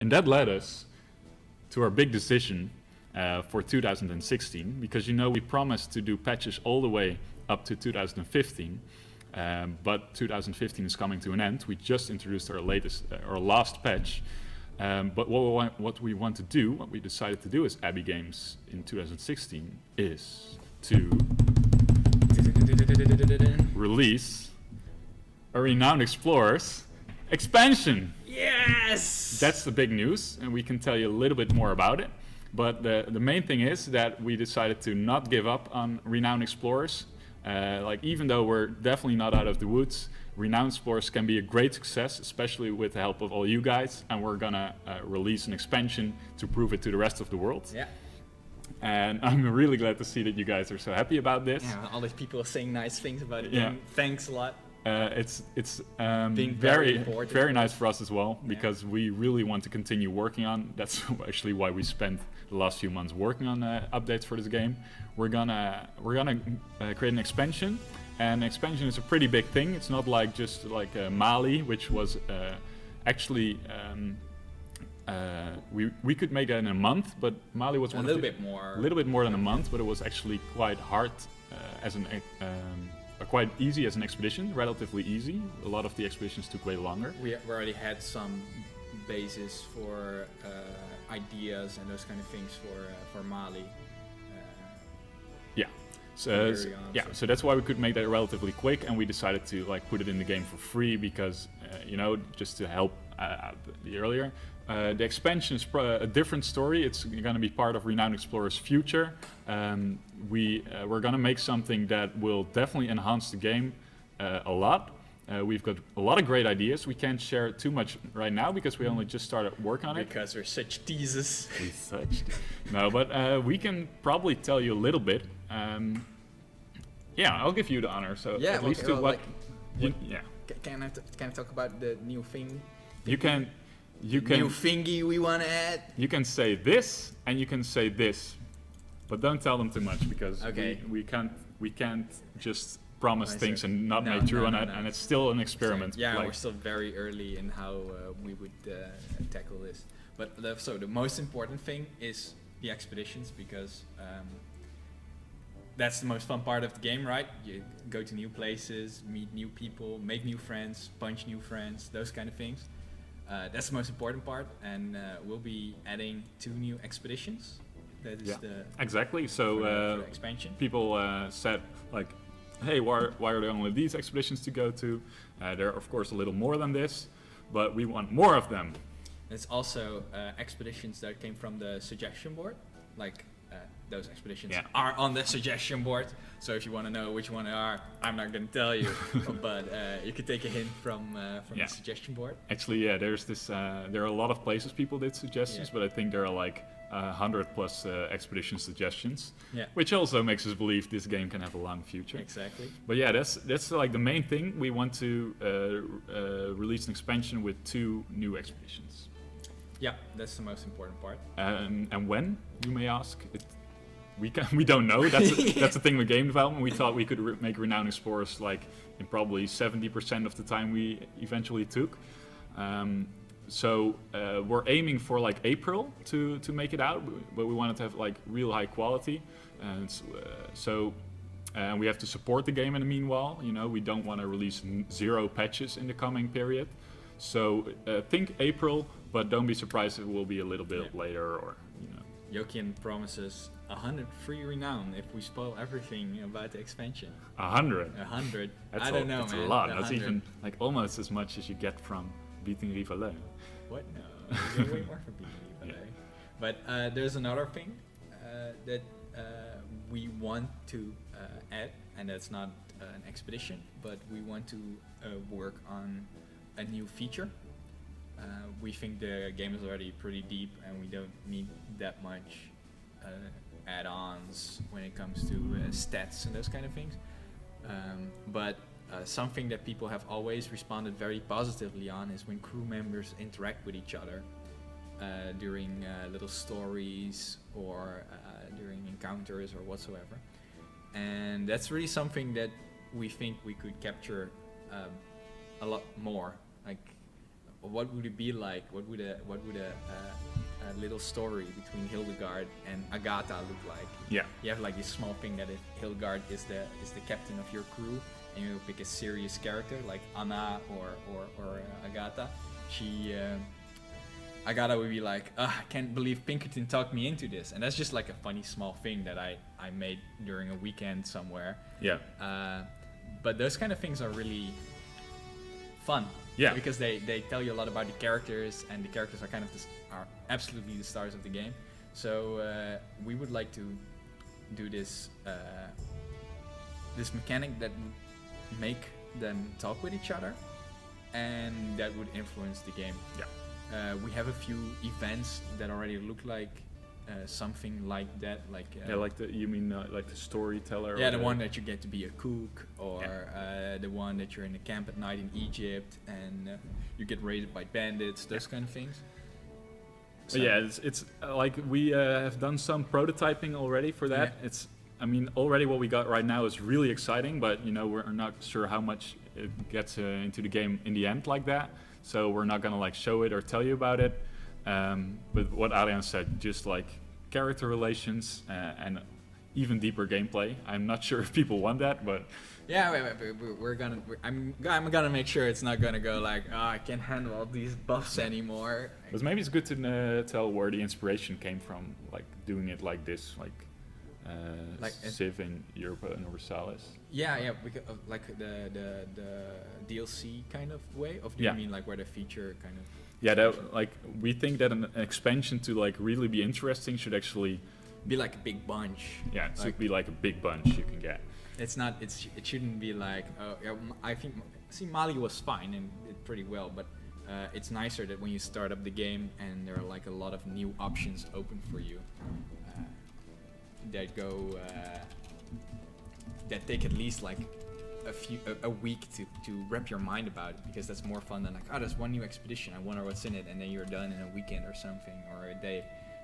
And that led us to our big decision for 2016, because we promised to do patches all the way up to 2015, but 2015 is coming to an end. We just introduced our last patch, but what we decided to do as Abbey Games in 2016 is to release a Renowned Explorers expansion. Yes! That's the big news, and we can tell you a little bit more about it. But the main thing is that we decided to not give up on Renowned Explorers. Even though we're definitely not out of the woods, Renowned Explorers can be a great success, especially with the help of all you guys. And we're gonna release an expansion to prove it to the rest of the world. Yeah. And I'm really glad to see that you guys are so happy about this. Yeah, all these people are saying nice things about it. Yeah. Thanks a lot. It's Being very nice for us as well, because we really want to continue working on. That's actually why we spent the last few months working on updates for this game. We're gonna create an expansion, and expansion is a pretty big thing. It's not like just like Mali, which was actually we could make that in a month, but Mali was a little bit more than a month, but it was actually quite hard quite easy as an expedition, relatively easy. A lot of the expeditions took way longer. We already had some basis for ideas and those kind of things for Mali. So that's why we could make that relatively quick, and we decided to put it in the game for free because just to help the earlier. The expansion is a different story. It's going to be part of Renowned Explorers' future. We're going to make something that will definitely enhance the game a lot. We've got a lot of great ideas. We can't share too much right now because we only just started working on it. Because we're such teasers. No, but we can probably tell you a little bit. I'll give you the honor. So yeah, at least to what. Can I talk about the new thing? You can. New thingy we want to add. You can say this and you can say this, but don't tell them too much because we can't just promise things and not make true on it, and it's still an experiment. So, we're still very early in how we would tackle this. But the most important thing is the expeditions, because that's the most fun part of the game, right? You go to new places, meet new people, make new friends, punch new friends, those kind of things. That's the most important part, and we'll be adding 2 new expeditions. That is exactly. So for expansion. People said hey, why are there only these expeditions to go to? There are of course a little more than this, but we want more of them. There's also expeditions that came from the suggestion board, those expeditions are on the suggestion board. So if you want to know which one they are, I'm not going to tell you, but you could take a hint from the suggestion board. Actually, there's this. There are a lot of places people did suggestions, but I think there are 100+ expedition suggestions, which also makes us believe this game can have a long future. Exactly. But that's the main thing. We want to release an expansion with 2 new expeditions. Yeah, that's the most important part. And when, you may ask? We don't know. That's the thing with game development. We thought we could make Renowned Explorers in probably 70% of the time we eventually took. So we're aiming for April to make it out, but we wanted to have real high quality, and we have to support the game in the meanwhile. We don't want to release 0 patches in the coming period. So think April, but don't be surprised if it will be a little bit later or. Jokian promises 100 free renown if we spoil everything about the expansion. 100. 100. I don't know, man. That's a lot. That's even almost as much as you get from beating Rivale. What? No, you get way more from beating Rivale. But there's another thing that we want to add, and that's not an expedition, but we want to work on a new feature. We think the game is already pretty deep and we don't need that much add-ons when it comes to stats and those kind of things. But something that people have always responded very positively on is when crew members interact with each other during little stories or during encounters or whatsoever. And that's really something that we think we could capture a lot more. what would it be like? What would a little story between Hildegard and Agatha look like? Yeah. You have like this small thing that if Hildegard is the captain of your crew, and you pick a serious character like Anna or Agatha, Agatha would be like, I can't believe Pinkerton talked me into this. And that's just like a funny small thing that I made during a weekend somewhere. Yeah. But those kind of things are really fun. Yeah. Because they tell you a lot about the characters, and the characters are kind of are absolutely the stars of the game. So we would like to do this this mechanic that would make them talk with each other, and that would influence the game. Yeah. We have a few events that already look like something like that, like you mean like the storyteller? Yeah, the one that you get to be a cook, or the one that you're in a camp at night in Egypt and you get raided by bandits, those kind of things. So yeah, it's like we have done some prototyping already for that. Yeah. I mean, already what we got right now is really exciting, but we're not sure how much it gets into the game in the end like that. So we're not gonna like show it or tell you about it. But what Adrian said, just like character relations and even deeper gameplay. I'm not sure if people want that, but yeah, I'm gonna make sure it's not gonna go like, I can't handle all these buffs anymore. But maybe it's good to tell where the inspiration came from, like doing it like this, like Civ in Europa Universalis. Yeah, because like the DLC kind of way of. Do you mean like where the feature kind of? Yeah, like we think that an expansion to like really be interesting should actually be like a big bunch. Yeah, it should be like a big bunch you can get. It's not. It shouldn't be like. I think Mali was fine and did pretty well, but it's nicer that when you start up the game and there are like a lot of new options open for you. That go that take at least like a week to wrap your mind about it, because that's more fun than like, there's one new expedition, I wonder what's in it, and then you're done in a weekend or something, or a day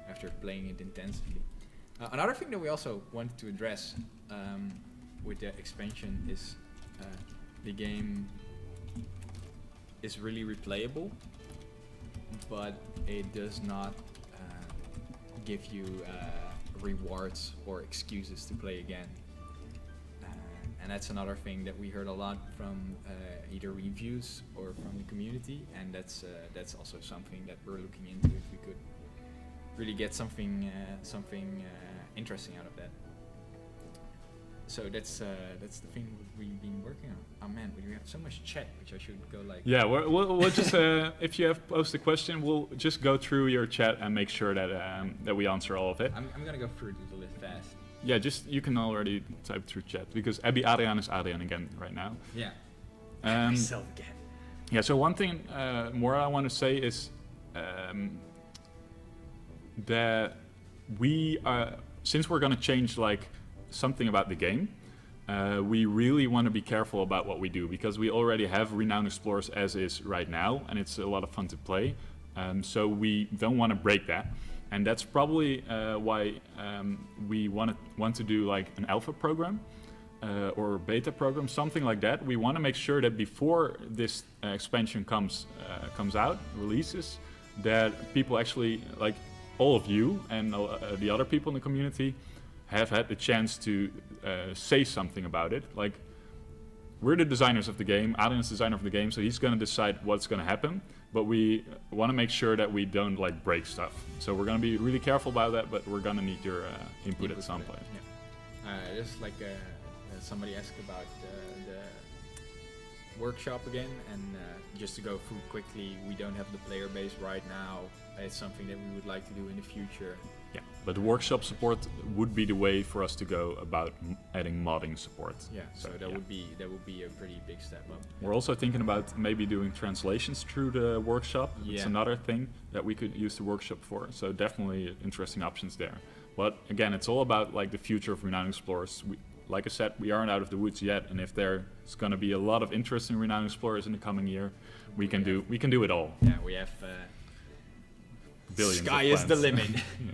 after playing it intensively. Another thing that we also wanted to address with the expansion is the game is really replayable, but it does not give you rewards or excuses to play again, and that's another thing that we heard a lot from either reviews or from the community, and that's also something that we're looking into, if we could really get something interesting out of that. So that's the thing we've been working on. Oh man, we have so much chat, which I should go like. Yeah, we'll just if you have posed a question, we'll just go through your chat and make sure that we answer all of it. I'm gonna go through the list fast. Yeah, you can already type through chat, because Adrian is Adrian again right now. Yeah. Myself again. Yeah. So one thing more I want to say is that we since we're gonna change like something about the game, we really want to be careful about what we do, because we already have Renowned Explorers as is right now, and it's a lot of fun to play. So we don't want to break that, and that's probably why we want to do like an alpha program or beta program, something like that. We want to make sure that before this expansion comes out, releases, that people actually, like all of you and the other people in the community, have had the chance to say something about it. Like, we're the designers of the game, Adrian's the designer of the game, so he's going to decide what's going to happen, but we want to make sure that we don't like break stuff. So we're going to be really careful about that, but we're going to need your input at some point. Yeah. Just like somebody asked about the workshop again, and just to go through quickly, we don't have the player base right now. It's something that we would like to do in the future. Yeah, but the workshop support would be the way for us to go about adding modding support. Yeah, so that would be a pretty big step up. We're also thinking about maybe doing translations through the workshop. Yeah. It's another thing that we could use the workshop for. So definitely interesting options there. But again, it's all about like the future of Renowned Explorers. Like I said, we aren't out of the woods yet, and if there's going to be a lot of interest in Renowned Explorers in the coming year, we can do it all. Yeah, we have billions. Sky is the limit. Yeah.